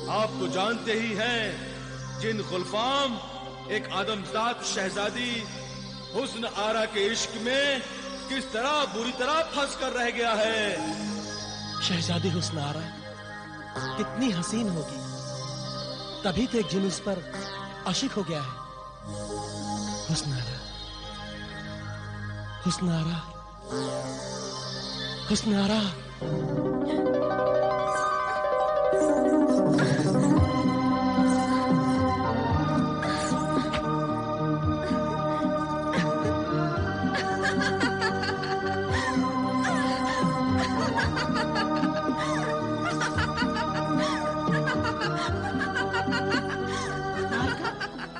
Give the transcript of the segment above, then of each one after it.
आप तो जानते ही हैं जिन गुलफाम एक आदमजात शहजादी हुस्न आरा के इश्क में किस तरह बुरी तरह फंस कर रह गया है। शहजादी हुस्न आरा कितनी हसीन होगी, तभी तो एक जिन उस पर आशिक हो गया है। हुस्न आरा, हुस्न आरा, हुस्न आरा।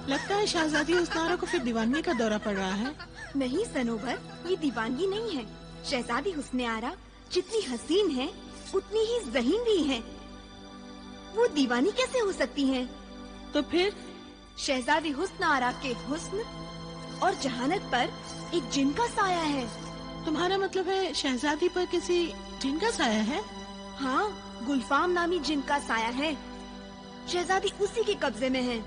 लगता है शहजादी हुस्न आरा को फिर दीवानगी का दौरा पड़ रहा है। नहीं सनोबर, ये दीवानगी नहीं है। शहजादी हुस्न आरा जितनी हसीन है उतनी ही ज़हीन भी है। वो दीवानी कैसे हो सकती हैं? तो फिर शहजादी हुस्न आरा के हुस्न और जहानत पर एक जिन का साया है। तुम्हारा मतलब है शहजादी पर किसी जिन का साया है? हाँ, गुलफाम नामी जिन का साया है। शहजादी उसी के कब्जे में है।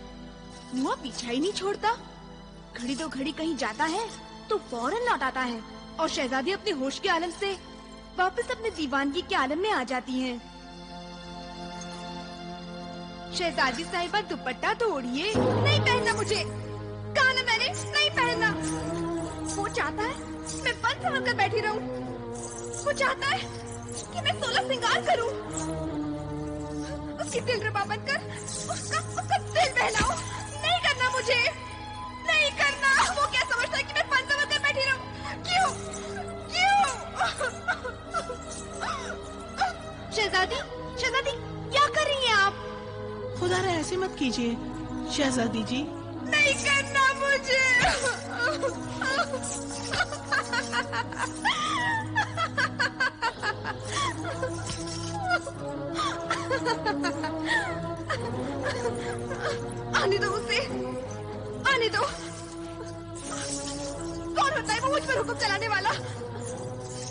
वो पीछा ही नहीं छोड़ता। घड़ी दो घड़ी कहीं जाता है तो फौरन लौट आता है और शहजादी अपने होश के आलम से वापस अपने दीवानगी के आलम में आ जाती हैं। शहजादी साहिबा दुपट्टा तो ओढ़िए। नहीं पहनना मुझे, कहा ना मैंने, नहीं पहनना। वो चाहता है मैं बंद समझ कर बैठी रहूं। वो चाहता है कि मैं 16 श्रृंगार करूं, उसकी दिलरुबा बनकर उसका दिल बहलाऊं। नहीं करना मुझे, नहीं करना। वो क्या समझता है कि मैं बंद समझ कर बैठी रहूं? क्यों शहजादी, शहजादी क्या कर रही हैं आप? खुदा रे ऐसे मत कीजिए शहजादी जी। नहीं करना मुझे। आने दो उसे, आने दो। कौन होता है वो मुझ पर हुक्म चलाने वाला?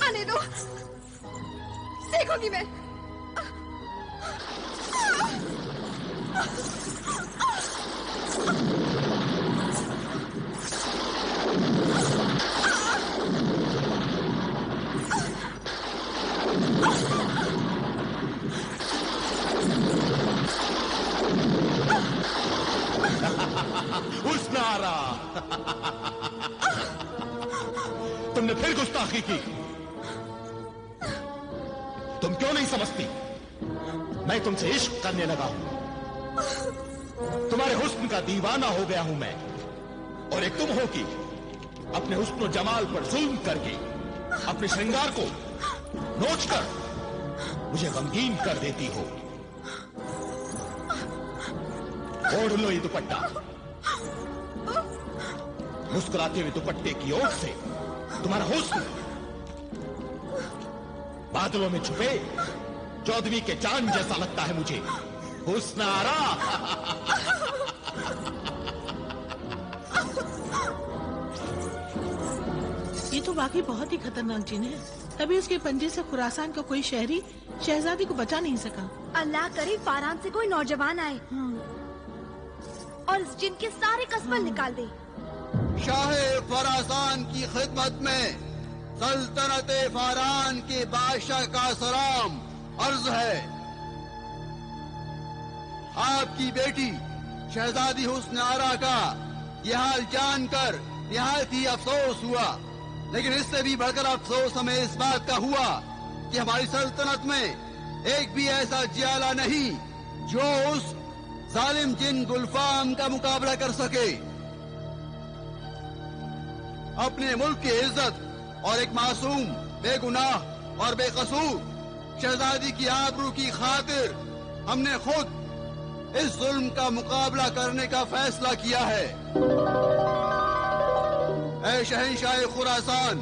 आने दो, देखूंगी मैं। हुस्न आरा, तुमने फिर गुस्ताखी की। तुम क्यों नहीं समझती मैं तुमसे इश्क करने लगा हूं। तुम्हारे हुस्न का दीवाना हो गया हूं मैं। और एक तुम हो कि अपने हुस्न और जमाल पर जुल्म करके अपने श्रृंगार को नोचकर मुझे गमगीन कर देती हो। ओढ़ लो ये दुपट्टा। मुस्कुराते हुए दुपट्टे की ओर से तुम्हारा हुस्न बादलों में छुपे चौदवी के चांद जैसा लगता है मुझे। हुस्न आरा। ये तो वाकई बहुत ही खतरनाक जिन है। तभी उसके पंजे से खुरासान का कोई शहरी शहजादी को बचा नहीं सका। अल्लाह करे फारान से कोई नौजवान आए और इस जिन के सारे कसबल निकाल दे। शाहे फरासान की खिदमत में सल्तनत फारान के बादशाह का सलाम अर्ज है। आपकी बेटी शहजादी हुस्न आरा का यह हाल जानकर निहायत ही अफसोस हुआ, लेकिन इससे भी बढ़कर अफसोस हमें इस बात का हुआ कि हमारी सल्तनत में एक भी ऐसा जियाला नहीं जो उस जालिम जिन गुलफाम का मुकाबला कर सके। अपने मुल्क की इज्जत और एक मासूम, बेगुनाह और बेकसूर शहजादी की आबरू की खातिर हमने खुद इस जुल्म का मुकाबला करने का फैसला किया है। ऐ शहंशाह खुरासान,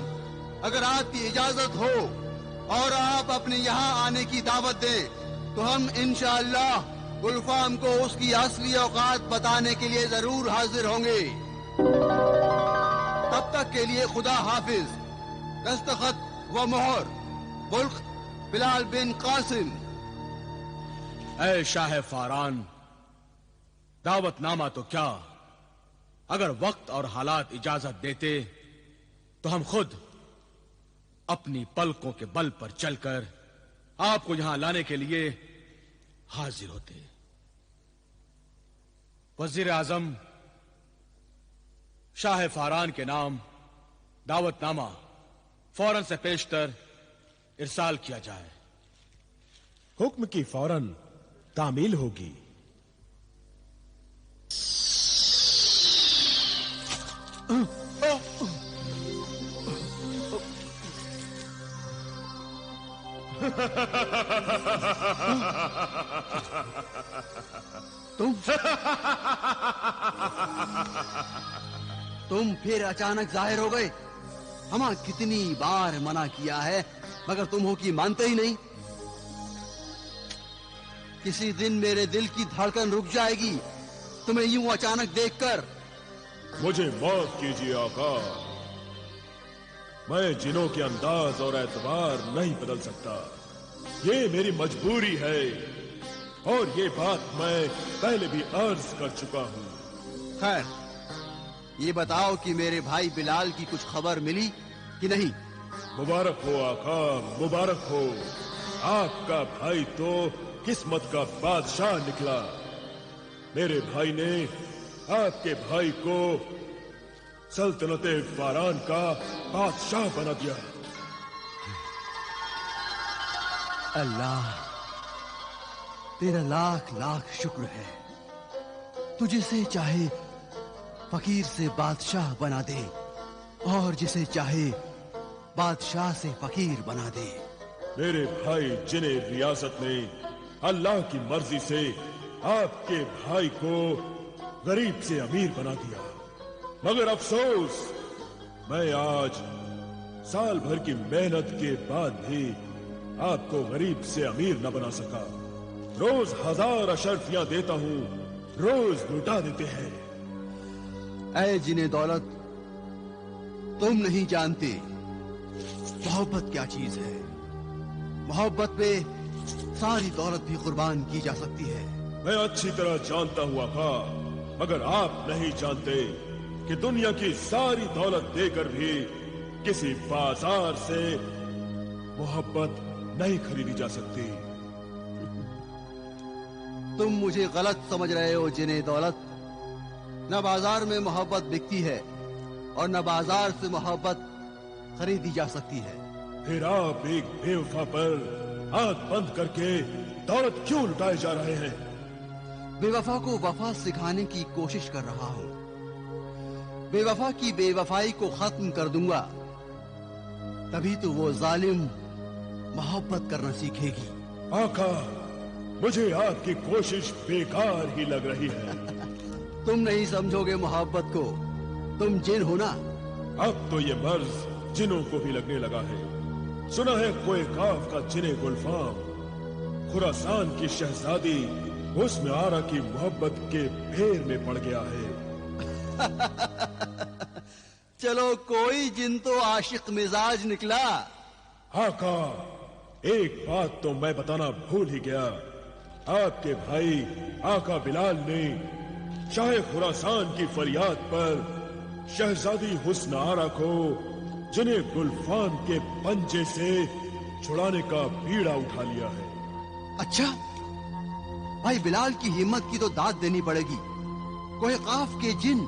अगर आपकी इजाजत हो और आप अपने यहाँ आने की दावत दें तो हम इंशाअल्लाह गुलफाम को उसकी असली औकात बताने के लिए जरूर हाजिर होंगे। तब तक के लिए खुदा हाफिज। दस्तखत व मोहर मुल्क बिलाल बिन कासिम। ऐ शाह फारान, दावतनामा तो क्या, अगर वक्त और हालात इजाजत देते तो हम खुद अपनी पलकों के बल पर चलकर आपको यहां लाने के लिए हाजिर होते। वजीर आजम, शाह फारान के नाम दावतनामा फौरन से पेशतर इरसाल किया जाए। हुक्म की फौरन तामील होगी। तुम फिर अचानक जाहिर हो गए। हमें कितनी बार मना किया है, मगर तुम हो कि मानते ही नहीं। किसी दिन मेरे दिल की धड़कन रुक जाएगी तुम्हें यूं अचानक देखकर। मुझे माफ कीजिए आका, मैं जिनों के अंदाज और एतबार नहीं बदल सकता। ये मेरी मजबूरी है और ये बात मैं पहले भी अर्ज कर चुका हूँ। खैर, ये बताओ कि मेरे भाई बिलाल की कुछ खबर मिली कि नहीं? मुबारक हो आका, मुबारक हो। आपका भाई तो किस्मत का बादशाह निकला। मेरे भाई ने आपके भाई को सल्तनते फारान का बादशाह बना दिया। अल्लाह तेरा लाख लाख शुक्र है। तू जिसे चाहे फकीर से बादशाह बना दे और जिसे चाहे बादशाह से फकीर बना दे। मेरे भाई जिन्हें रियासत ने अल्लाह की मर्जी से आपके भाई को गरीब से अमीर बना दिया, मगर अफसोस मैं आज साल भर की मेहनत के बाद भी आपको गरीब से अमीर न बना सका। रोज 1000 अशर्फियां देता हूँ, रोज लुटा देते हैं। ऐ जिन्हें दौलत, तुम नहीं जानते मोहब्बत क्या चीज है। मोहब्बत पे सारी दौलत भी कुर्बान की जा सकती है। मैं अच्छी तरह जानता हूँ आका, मगर आप नहीं जानते कि दुनिया की सारी दौलत देकर भी किसी बाजार से मोहब्बत नहीं खरीदी जा सकती। तुम मुझे गलत समझ रहे हो जिन्हें दौलत। न बाजार में मोहब्बत बिकती है और न बाजार से मोहब्बत खरीदी जा सकती है। फिर आप एक बेवफा पर आंख बंद करके दौलत क्यों लुटाए जा रहे हैं? बेवफा को वफा सिखाने की कोशिश कर रहा हूँ। बेवफा की बेवफाई को खत्म कर दूंगा, तभी तो वो जालिम मोहब्बत करना सीखेगी। आका, मुझे आपकी कोशिश बेकार ही लग रही है। तुम नहीं समझोगे मोहब्बत को, तुम जिन हो ना। अब तो ये मर्ज जिनों को भी लगने लगा है। सुना है कोई काफ का जिने गुलफाम खुरासान की शहजादी हुस्न आरा की मोहब्बत के फेर में पड़ गया है। चलो कोई जिन तो आशिक मिजाज निकला। आका, एक बात तो मैं बताना भूल ही गया। आपके भाई आका बिलाल ने शाह खुरासान की फरियाद पर शहजादी हुस्न आरा को जिन्हें गुलफाम के पंजे से छुड़ाने का बीड़ा उठा लिया है। अच्छा, भाई बिलाल की हिम्मत की तो दाद देनी पड़ेगी। कोई काफ के जिन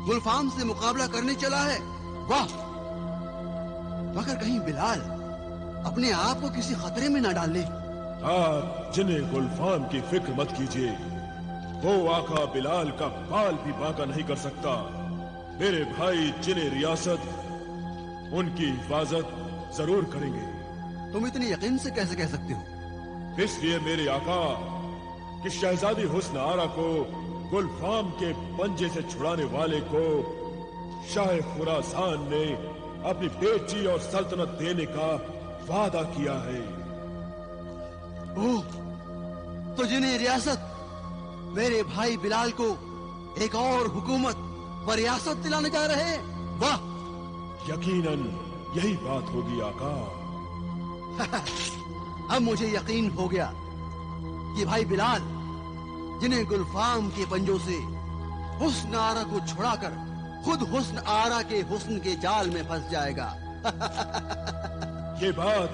गुलफाम से मुकाबला करने चला है, वाह। मगर कहीं बिलाल अपने आप को किसी खतरे में न डाल ले। आप जिन्हें गुलफाम की फिक्र मत कीजिए, वो आका बिलाल का बाल भी बांका नहीं कर सकता। मेरे भाई जिन्हें रियासत उनकी हिफाजत जरूर करेंगे। तुम इतने यकीन से कैसे कह सकते हो? इसलिए मेरे आका कि शहजादी हुस्न आरा को गुलफाम के पंजे से छुड़ाने वाले को शाह खुरासान ने अपनी बेटी और सल्तनत देने का वादा किया है। ओह, तो जिन्हें रियासत मेरे भाई बिलाल को एक और हुकूमत व रियासत दिलाने जा रहे हैं। वाह, यकीनन यही बात होगी आका। अब मुझे यकीन हो गया कि भाई बिलाल, जिन्हें गुलफाम के पंजों से हुस्न आरा को छुड़ाकर खुद हुस्न आरा के हुस्न के जाल में फंस जाएगा। ये बात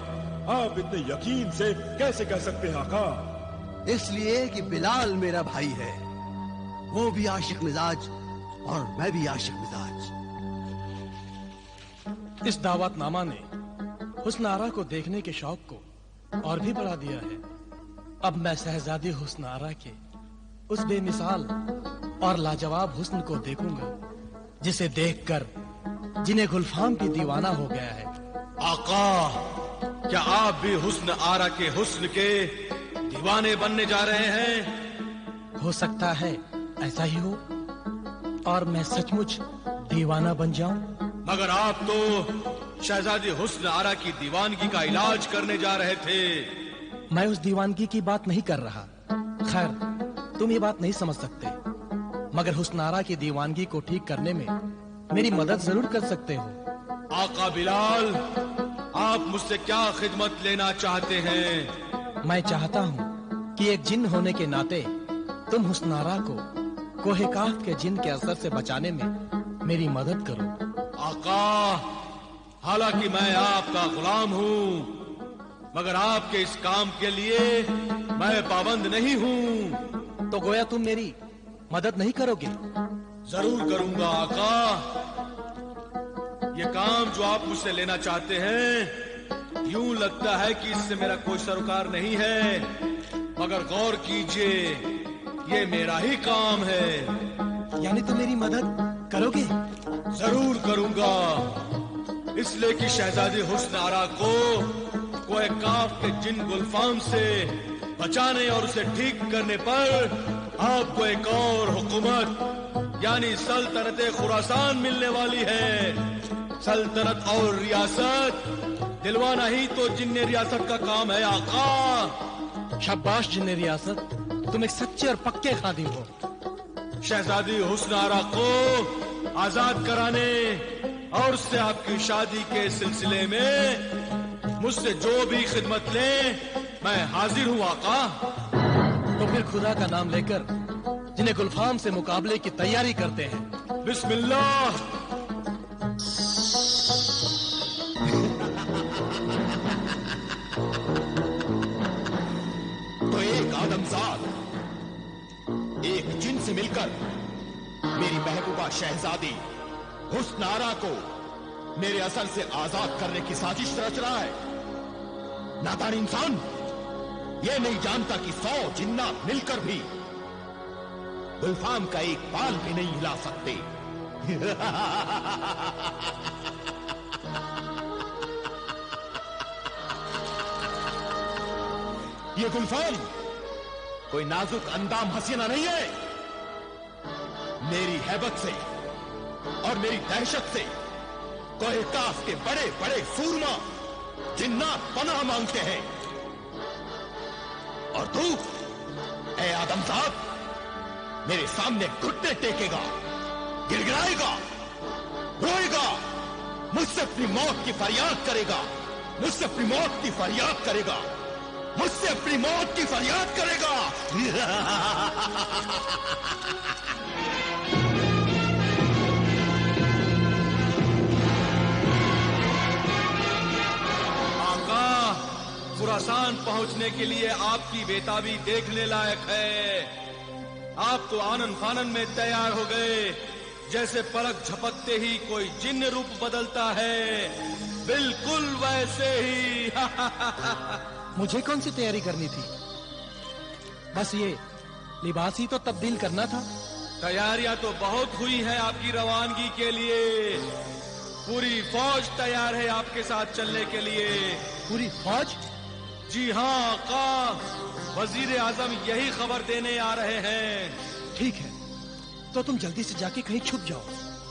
आप इतने यकीन से कैसे कह सकते हैं आका? इसलिए कि बिलाल मेरा भाई है, वो भी आशिक मिजाज और मैं भी आशिक मिजाज। इस दावतनामा ने हुस्न आरा को देखने के शौक को और भी बढ़ा दिया है। अब मैं शहजादी हुस्न आरा के उस बेमिसाल और लाजवाब हुस्न को देखूंगा जिसे देखकर जिन्हें गुलफाम भी दीवाना हो गया है। आका, क्या आप भी हुस्न आरा के हुस्न के दीवाने बनने जा रहे हैं? हो सकता है ऐसा ही हो और मैं सचमुच दीवाना बन जाऊं। मगर आप तो शहजादी हुस्न आरा की दीवानगी का इलाज करने जा रहे थे। मैं उस दीवानगी की बात नहीं कर रहा। खैर, तुम ये बात नहीं समझ सकते, मगर हुस्न आरा की दीवानगी को ठीक करने में मेरी मदद जरूर कर सकते हो। आका बिलाल, आप मुझसे क्या खिदमत लेना चाहते हैं? मैं चाहता हूँ कि एक जिन होने के नाते तुम हुस्न आरा को कोहे काफ के जिन के असर से बचाने में मेरी मदद करो। आका, हालांकि मैं आपका गुलाम हूँ, मगर आपके इस काम के लिए मैं पाबंद नहीं हूँ। तो गोया तुम मेरी मदद नहीं करोगे? जरूर करूंगा आका। ये काम जो आप मुझसे लेना चाहते हैं, यूं लगता है कि इससे मेरा कोई सरोकार नहीं है, मगर गौर कीजिए, ये मेरा ही काम है। यानी तुम मेरी मदद करोगे? जरूर करूंगा, इसलिए कि शहजादी हुस्न आरा को कोहे काफ के जिन गुलफाम से बचाने और उसे ठीक करने पर आपको एक और हुकूमत यानी सल्तनत खुरासान मिलने वाली है। सल्तनत और रियासत दिलवाना ही तो जिन्ने रियासत का काम है आका। शाबाश जिन्ने रियासत, तुम एक सच्चे और पक्के खादिम हो। शहजादी हुस्न आरा को आजाद कराने और उससे आपकी शादी के सिलसिले में मुझसे जो भी खिदमत ले, मैं हाजिर हूँ आका। तो फिर खुदा का नाम लेकर जिन्हें गुलफाम से मुकाबले की तैयारी करते हैं। बिस्मिल्लाह। तो एक आदमजाद एक जिन से मिलकर मेरी महबूबा शहजादी हुस्न आरा को मेरे असर से आजाद करने की साजिश रच रहा है। नादान इंसान ये नहीं जानता कि 100 जिन्नात मिलकर भी गुलफाम का एक बाल भी नहीं हिला सकते। ये गुलफाम कोई नाजुक अंदाम हसीना नहीं है। मेरी हैबत से और मेरी दहशत से कोहे काफ के बड़े बड़े सूरमा जिन्नात पनाह मांगते हैं। और तू ए आदमजाद मेरे सामने घुटने टेकेगा, गिड़गिड़ाएगा, रोएगा, मुझसे अपनी मौत की फरियाद करेगा, मुझसे अपनी मौत की फरियाद करेगा, मुझसे अपनी मौत की फरियाद करेगा। खुरासान पहुंचने के लिए आपकी बेताबी देखने लायक है। आप तो आनन फानन में तैयार हो गए, जैसे पलक झपकते ही कोई जिन्न रूप बदलता है, बिल्कुल वैसे ही। मुझे कौन सी तैयारी करनी थी? बस ये लिबास ही तो तब्दील करना था। तैयारियां तो बहुत हुई हैं आपकी रवानगी के लिए। पूरी फौज तैयार है आपके साथ चलने के लिए। पूरी फौज? जी हाँ आका, वजीर आजम यही खबर देने आ रहे हैं। ठीक है, तो तुम जल्दी से जाके कहीं छुप जाओ,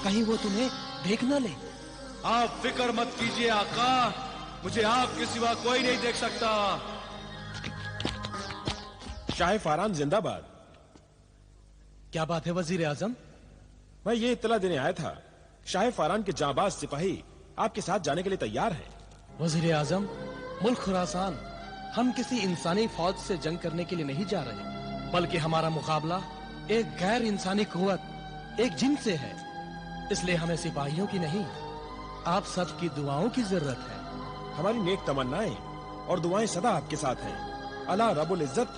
कहीं वो तुम्हें देख ना ले। आप फिक्र मत कीजिए आका, मुझे आपके सिवा कोई नहीं देख सकता। शाह फारान जिंदाबाद। क्या बात है वजीर आजम? मैं ये इत्तला देने आया था, शाह फारान के जांबाज सिपाही आपके साथ जाने के लिए तैयार हैं। वजीर आजम, मुल्क खुरासान हम किसी इंसानी फौज से जंग करने के लिए नहीं जा रहे, बल्कि हमारा मुकाबला एक गैर इंसानी कुव्वत, एक जिन से है। इसलिए हमें सिपाहियों की नहीं, आप सबकी दुआओं की जरूरत है। हमारी नेक तमन्नाएं और दुआएं सदा आपके साथ हैं। अल्लाह रब्बुल इज्जत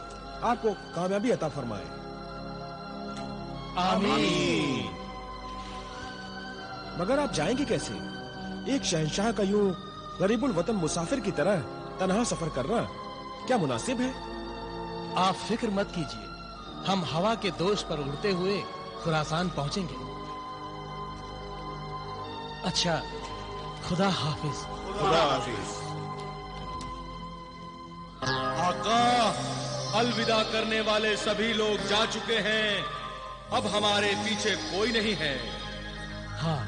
आपको कामयाबी अता फरमाए। आमीन। मगर आप जाएंगे कैसे? एक शहंशाह का यूं गरीबुल वतन मुसाफिर की तरह तन्हा सफर करना क्या मुनासिब है? आप फिक्र मत कीजिए, हम हवा के दोष पर उड़ते हुए खुरासान पहुंचेंगे। अच्छा, खुदा हाफिज। खुदा हाफिज। आका, अलविदा करने वाले सभी लोग जा चुके हैं, अब हमारे पीछे कोई नहीं है। हाँ,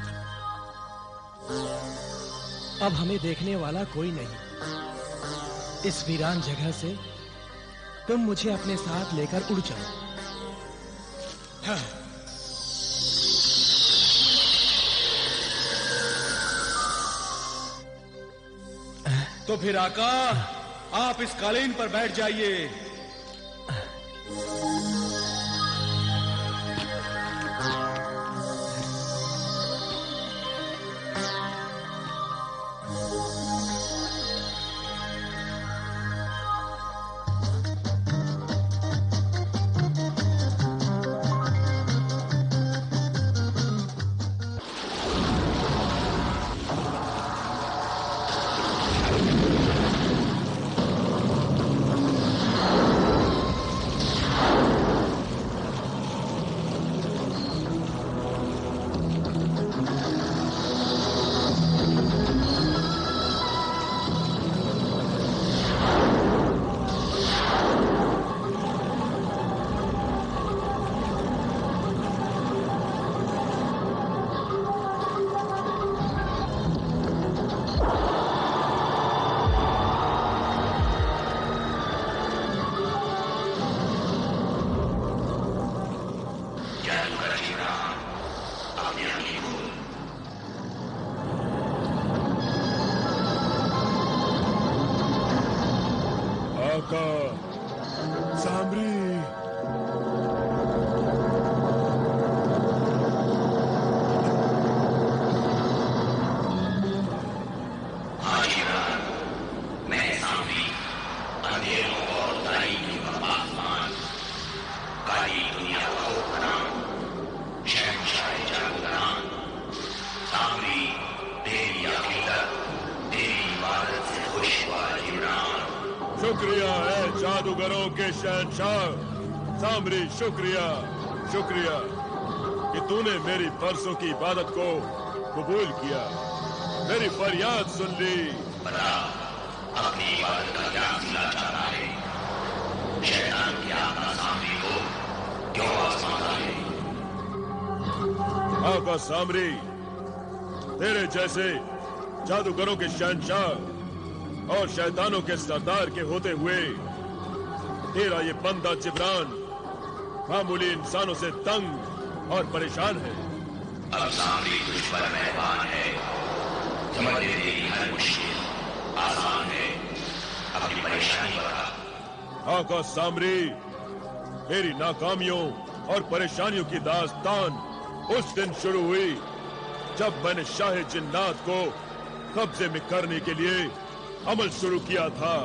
अब हमें देखने वाला कोई नहीं। इस वीरान जगह से तुम मुझे अपने साथ लेकर उड़ चलो। हाँ। तो फिर आका, आप इस कालीन पर बैठ जाइए। सामरी, मैं सामरी, अंधेरों और तारीकी का आसमान, काली दुनिया का हुक्मरान, शहंशाह जादूगरान, सामरी, तेरी अकीदत, तेरी इबादत से खुश हुआ जिब्रान। शुक्रिया है जादूगरों के शहंशाह। सामरी, शुक्रिया शुक्रिया कि तूने मेरी बरसों की इबादत को कबूल किया, मेरी फरियाद सुन ली। बता, अपनी इबादत का क्या मिला चाहता है? शैतान की आत्मा सामरी को क्यों आजमाता है? आका सामरी, तेरे जैसे जादूगरों के शहंशाह और शैतानों के सरदार के होते हुए तेरा ये बंदा जिब्रान मामूली इंसानों से तंग और परेशान है। अब सामरी तुझ पर मेहरबान है, समझ ले तेरी हर मुश्किल आसान है, अपनी परेशानी बता। आका सामरी, मेरी नाकामियों और परेशानियों की दास्तान उस दिन शुरू हुई जब मैंने शाह जिन्नात को कब्जे में करने के लिए अमल शुरू किया था।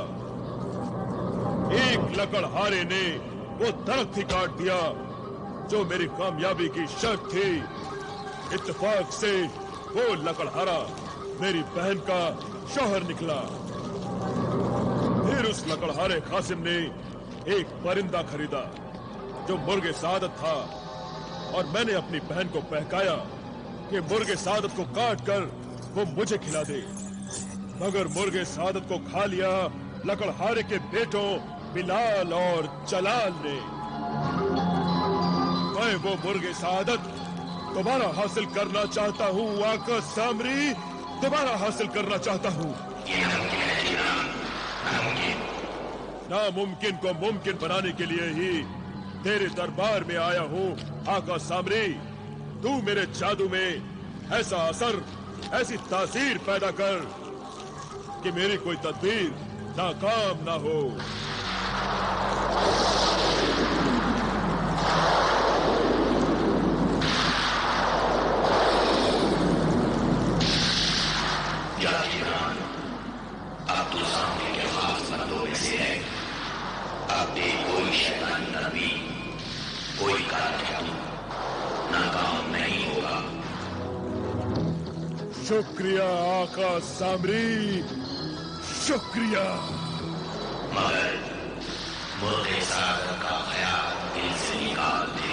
एक लकड़हारे ने वो दरख्त ही काट दिया जो मेरी कामयाबी की शर्त थी। इत्तेफाक से वो लकड़हारा मेरी बहन का शौहर निकला। फिर उस लकड़हारे कासिम ने एक परिंदा खरीदा जो मुर्गे सादत था, और मैंने अपनी बहन को बहकाया कि मुर्गे सादत को काट कर वो मुझे खिला दे। मगर मुर्गे सादत को खा लिया लकड़हारे के बेटों बिलाल और जलाल ने। मैं वो मुर्गे सादत दोबारा हासिल करना चाहता हूँ आका सामरी, दोबारा हासिल करना चाहता हूँ। नामुमकिन को मुमकिन बनाने के लिए ही तेरे दरबार में आया हूँ आका सामरी। तू मेरे जादू में ऐसा असर, ऐसी तासीर पैदा कर कि मेरी कोई तदबीर नाकाम ना हो। अब तो सामने के खास बंदों में से है। अब कोई शैतानी नबी, कोई काल नाकाम नहीं होगा। शुक्रिया आका सामरी, शुक्रिया। मगर मुर्गे सागर का ख्याल दिल से निकाल दे।